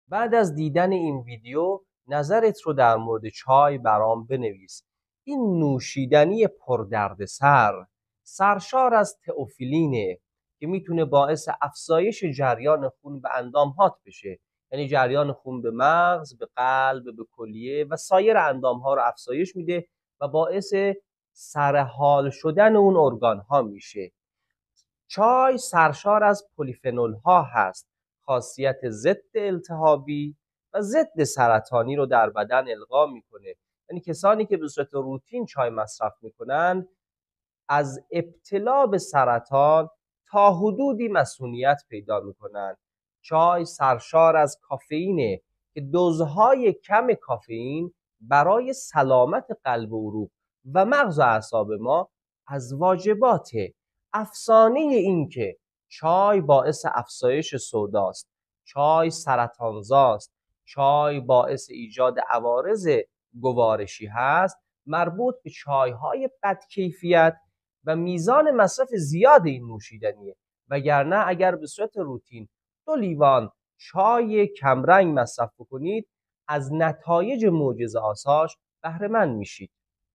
بعد از دیدن این ویدیو نظرت رو در مورد چای برام بنویس. این نوشیدنی پردردسر سرشار از تئوفیلینه که میتونه باعث افزایش جریان خون به اندامهات بشه، یعنی جریان خون به مغز، به قلب، به کلیه و سایر اندامها رو افزایش میده و باعث سرحال شدن اون ارگان ها میشه. چای سرشار از پلیفنول ها هست، خاصیت ضد التهابی و ضد سرطانی رو در بدن القا میکنه. یعنی کسانی که به صورت روتین چای مصرف میکنن از ابتلا به سرطان تا حدودی مسئولیت پیدا میکنن. چای سرشار از کافئینه که دوزهای کم کافئین برای سلامت قلب و عروق و مغز و اعصاب ما از واجباته. افسانه این که چای باعث افزایش سوداست، چای سرطانزاست، چای باعث ایجاد عوارض گوارشی هست، مربوط به چایهای بدکیفیت و میزان مصرف زیاد این نوشیدنیه. وگرنه اگر به صورت روتین 2 لیوان چای کمرنگ مصرف بکنید از نتایج معجزه‌آساش بهره مند میشید.